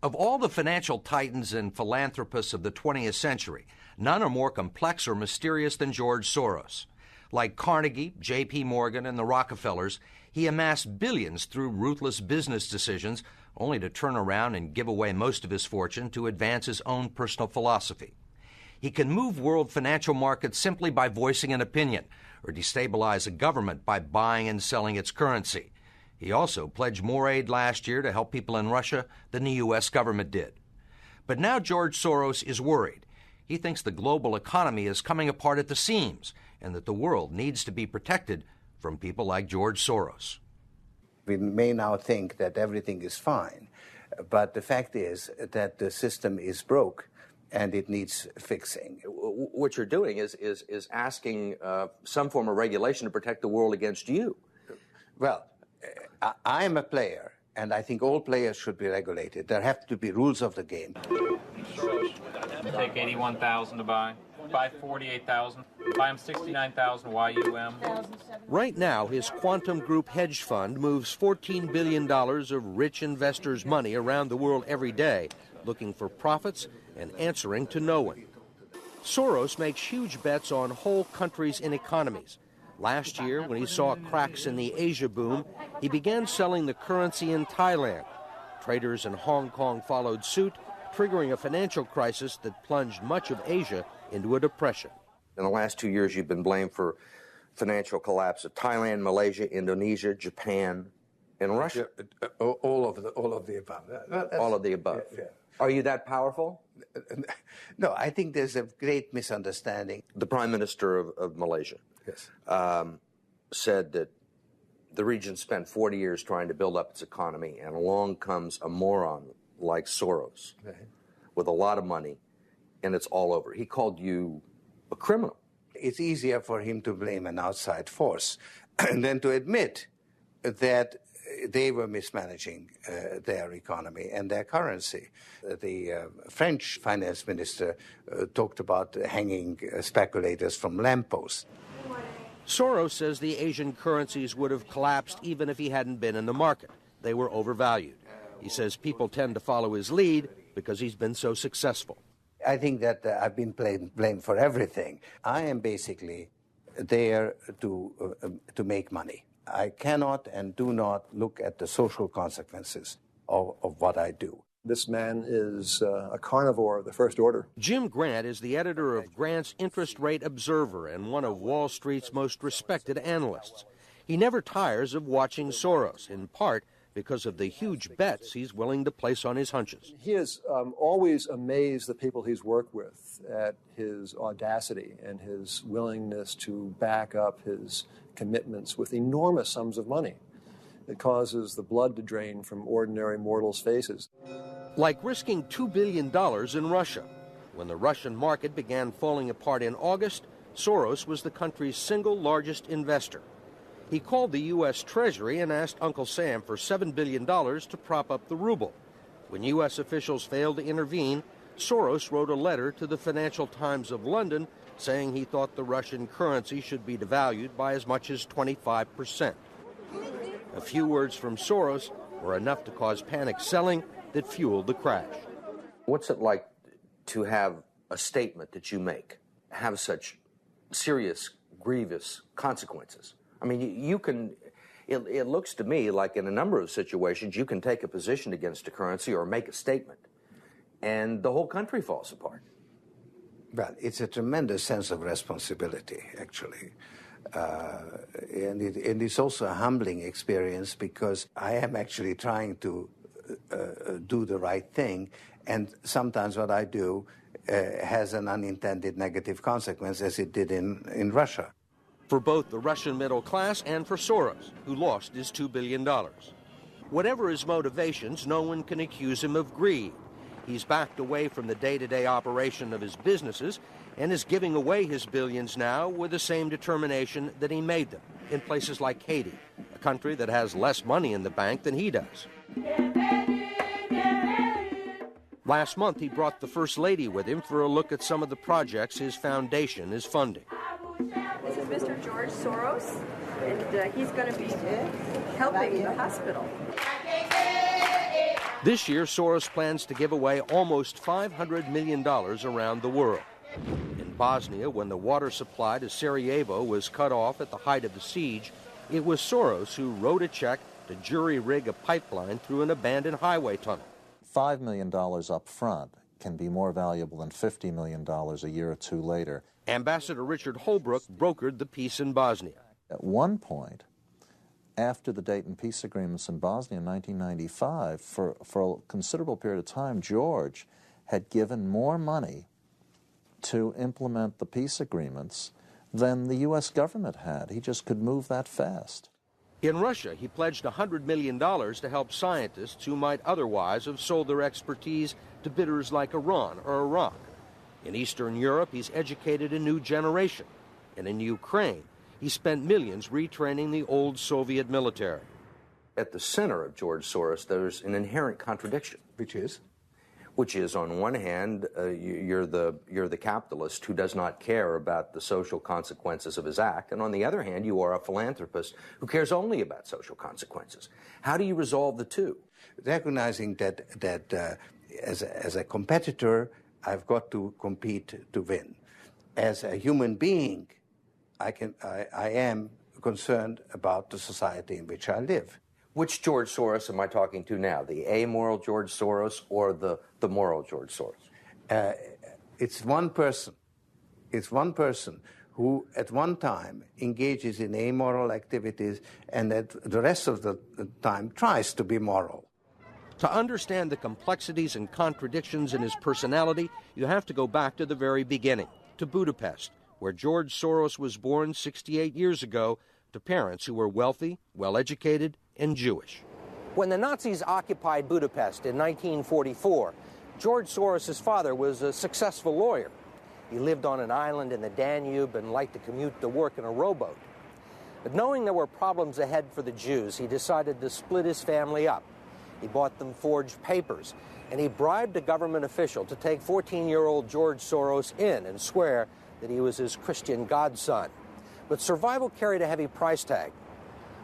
Of all the financial titans and philanthropists of the 20th century, none are more complex or mysterious than George Soros. Like Carnegie, J.P. Morgan, and the Rockefellers, he amassed billions through ruthless business decisions, only to turn around and give away most of his fortune to advance his own personal philosophy. He can move world financial markets simply by voicing an opinion, or destabilize a government by buying and selling its currency. He also pledged more aid last year to help people in Russia than the U.S. government did. But now George Soros is worried. He thinks the global economy is coming apart at the seams and that the world needs to be protected from people like George Soros. We may now think that everything is fine, but the fact is that the system is broke and it needs fixing. What you're doing is asking some form of regulation to protect the world against you. Well, I am a player, and I think all players should be regulated. There have to be rules of the game. Take 81,000 to buy. Buy 48,000. Buy him 69,000 YUM. Right now, his Quantum Group hedge fund moves $14 billion of rich investors' money around the world every day, looking for profits and answering to no one. Soros makes huge bets on whole countries and economies. Last year, when he saw cracks in the Asia boom, he began selling the currency in Thailand. Traders in Hong Kong followed suit, triggering a financial crisis that plunged much of Asia into a depression. In the last 2 years, you've been blamed for financial collapse of Thailand, Malaysia, Indonesia, Japan, and Russia. All of the above. All of the above. Yeah. Are you that powerful? No, I think there's a great misunderstanding. The Prime Minister of Malaysia said that the region spent 40 years trying to build up its economy, and along comes a moron like Soros with a lot of money, and it's all over. He called you a criminal. It's easier for him to blame an outside force than to admit that they were mismanaging their economy and their currency. The French finance minister talked about hanging speculators from lampposts. Soros says the Asian currencies would have collapsed even if he hadn't been in the market. They were overvalued. He says people tend to follow his lead because he's been so successful. I think that I've been blamed for everything. I am basically there to make money. I cannot and do not look at the social consequences of what I do. This man is a carnivore of the first order. Jim Grant is the editor of Grant's Interest Rate Observer and one of Wall Street's most respected analysts. He never tires of watching Soros, in part because of the huge bets he's willing to place on his hunches. He has always amazed the people he's worked with at his audacity and his willingness to back up his commitments with enormous sums of money. It causes the blood to drain from ordinary mortals' faces. Like risking $2 billion in Russia. When the Russian market began falling apart in August, Soros was the country's single largest investor. He called the U.S. Treasury and asked Uncle Sam for $7 billion to prop up the ruble. When U.S. officials failed to intervene, Soros wrote a letter to the Financial Times of London saying he thought the Russian currency should be devalued by as much as 25%. A few words from Soros were enough to cause panic selling that fueled the crash. What's it like to have a statement that you make have such serious, grievous consequences? I mean, you can, it looks to me like in a number of situations you can take a position against a currency or make a statement, and the whole country falls apart. Well, it's a tremendous sense of responsibility, actually. And it's also a humbling experience because I am actually trying to do the right thing, and sometimes what I do has an unintended negative consequence, as it did in Russia. For both the Russian middle class and for Soros, who lost his $2 billion. Whatever his motivations, no one can accuse him of greed. He's backed away from the day-to-day operation of his businesses and is giving away his billions now with the same determination that he made them in places like Haiti, a country that has less money in the bank than he does. Last month, he brought the First Lady with him for a look at some of the projects his foundation is funding. This is Mr. George Soros, and he's going to be helping the hospital. This year, Soros plans to give away almost $500 million around the world. In Bosnia, when the water supply to Sarajevo was cut off at the height of the siege, it was Soros who wrote a check to jury-rig a pipeline through an abandoned highway tunnel. $5 million up front can be more valuable than $50 million a year or two later. Ambassador Richard Holbrooke brokered the peace in Bosnia. At one point, after the Dayton peace agreements in Bosnia in 1995, for a considerable period of time, George had given more money to implement the peace agreements than the U.S. government had. He just could move that fast. In Russia, he pledged $100 million to help scientists who might otherwise have sold their expertise to bidders like Iran or Iraq. In Eastern Europe, he's educated a new generation. And in Ukraine, he spent millions retraining the old Soviet military. At the center of George Soros, there's an inherent contradiction. Which is? Which is, on one hand, you're the capitalist who does not care about the social consequences of his act, and on the other hand, you are a philanthropist who cares only about social consequences. How do you resolve the two? Recognizing that as a competitor, I've got to compete to win. As a human being, I am concerned about the society in which I live. Which George Soros am I talking to now? The amoral George Soros or the moral George Soros? It's one person. It's one person who at one time engages in amoral activities and at the rest of the time tries to be moral. To understand the complexities and contradictions in his personality, you have to go back to the very beginning, to Budapest, where George Soros was born 68 years ago to parents who were wealthy, well-educated, and Jewish. When the Nazis occupied Budapest in 1944, George Soros' father was a successful lawyer. He lived on an island in the Danube and liked to commute to work in a rowboat. But knowing there were problems ahead for the Jews, he decided to split his family up. He bought them forged papers, and he bribed a government official to take 14-year-old George Soros in and swear that he was his Christian godson. But survival carried a heavy price tag.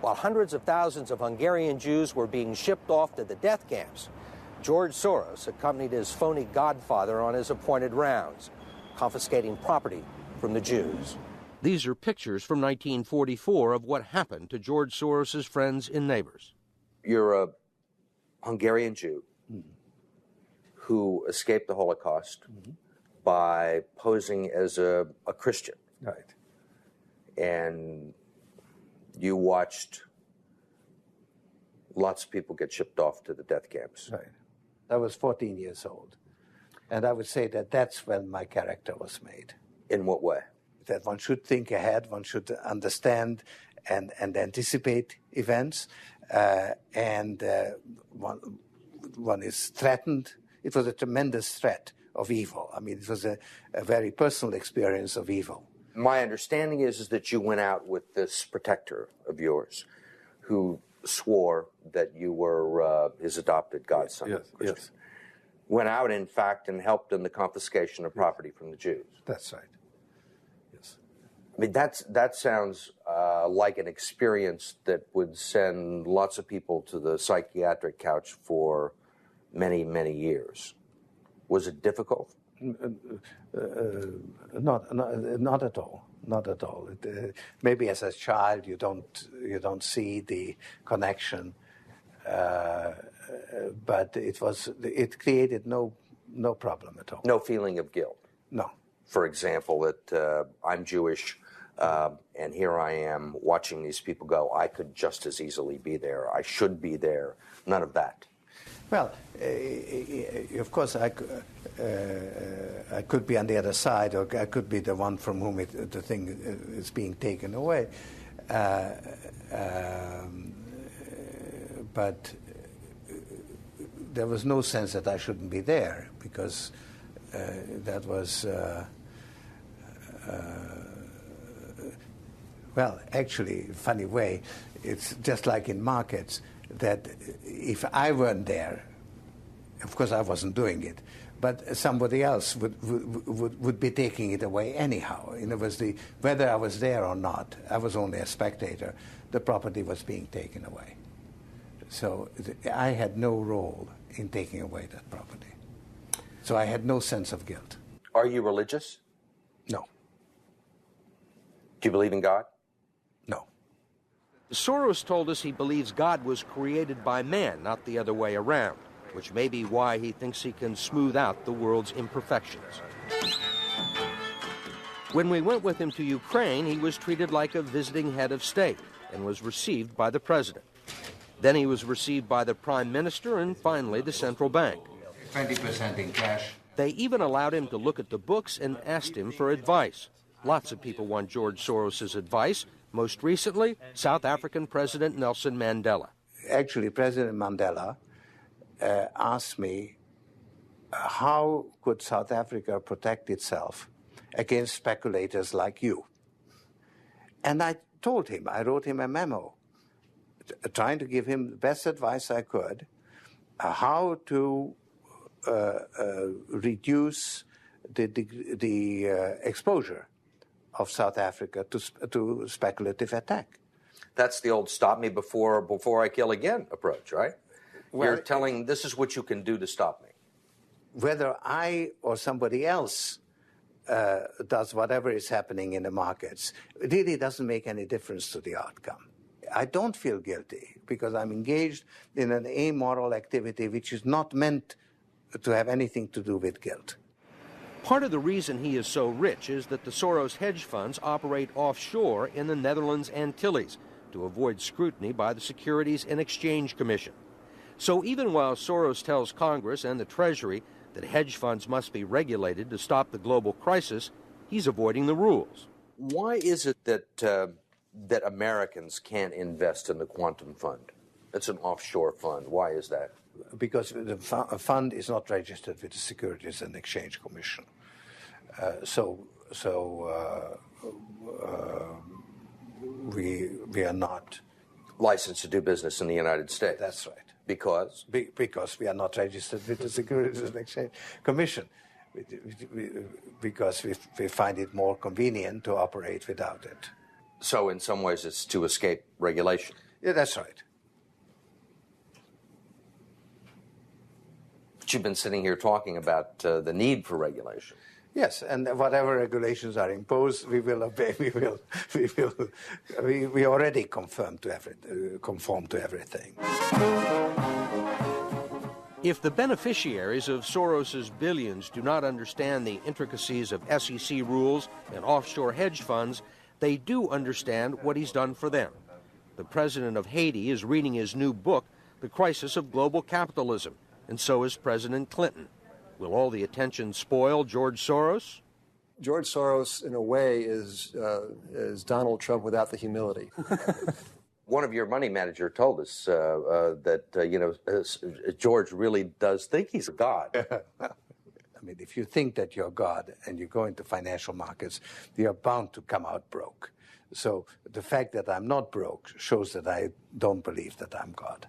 While hundreds of thousands of Hungarian Jews were being shipped off to the death camps, George Soros accompanied his phony godfather on his appointed rounds, confiscating property from the Jews. These are pictures from 1944 of what happened to George Soros' friends and neighbors. You're a Hungarian Jew who escaped the Holocaust by posing as a Christian. Right. And you watched lots of people get shipped off to the death camps. Right. I was 14 years old. And I would say that that's when my character was made. In what way? That one should think ahead, one should understand and anticipate events, and one is threatened. It was a tremendous threat of evil. I mean, it was a very personal experience of evil. My understanding is that you went out with this protector of yours who swore that you were his adopted godson. Yes, yes. Went out, in fact, and helped in the confiscation of property from the Jews. That's right. Yes. I mean, that sounds like an experience that would send lots of people to the psychiatric couch for many, many years. Was it difficult? Not at all. Not at all. Maybe as a child you don't see the connection, but it created no problem at all. No feeling of guilt. No. For example, that I'm Jewish, and here I am watching these people go. I could just as easily be there. I should be there. None of that. Well, of course, I could be on the other side, or I could be the one from whom the thing is being taken away. But there was no sense that I shouldn't be there, because that was, well, actually, funny way, it's just like in markets, that if I weren't there, of course I wasn't doing it, but somebody else would be taking it away anyhow. You know, whether I was there or not, I was only a spectator. The property was being taken away. So I had no role in taking away that property. So I had no sense of guilt. Are you religious? No. Do you believe in God? No. Soros told us he believes God was created by man, not the other way around, which may be why he thinks he can smooth out the world's imperfections. When we went with him to Ukraine, he was treated like a visiting head of state and was received by the president. Then he was received by the prime minister and finally the central bank. 20% in cash. They even allowed him to look at the books and asked him for advice. Lots of people want George Soros' advice. Most recently, South African President Nelson Mandela. Actually, President Mandela asked me, how could South Africa protect itself against speculators like you? And I told him, I wrote him a memo, trying to give him the best advice I could, how to reduce the exposure of South Africa to speculative attack. That's the old stop me before I kill again approach, right? Well, you're telling this is what you can do to stop me. Whether I or somebody else does whatever is happening in the markets, it really doesn't make any difference to the outcome. I don't feel guilty because I'm engaged in an amoral activity which is not meant to have anything to do with guilt. Part of the reason he is so rich is that the Soros hedge funds operate offshore in the Netherlands Antilles to avoid scrutiny by the Securities and Exchange Commission. So even while Soros tells Congress and the Treasury that hedge funds must be regulated to stop the global crisis, he's avoiding the rules. Why is it that Americans can't invest in the quantum fund? It's an offshore fund. Why is that? Because the fund is not registered with the Securities and Exchange Commission. We are not licensed to do business in the United States. That's right. Because? Because we are not registered with the Securities and Exchange Commission. Because we find it more convenient to operate without it. So in some ways it's to escape regulation. Yeah, that's right. But you've been sitting here talking about the need for regulation. Yes, and whatever regulations are imposed, we will obey. We already conform to everything. If the beneficiaries of Soros's billions do not understand the intricacies of SEC rules and offshore hedge funds, they do understand what he's done for them. The president of Haiti is reading his new book, The Crisis of Global Capitalism, and so is President Clinton. Will all the attention spoil George Soros? George Soros, in a way, is Donald Trump without the humility. One of your money manager told us that George really does think he's a god. I mean, if you think that you're God and you go into financial markets, you're bound to come out broke. So the fact that I'm not broke shows that I don't believe that I'm God.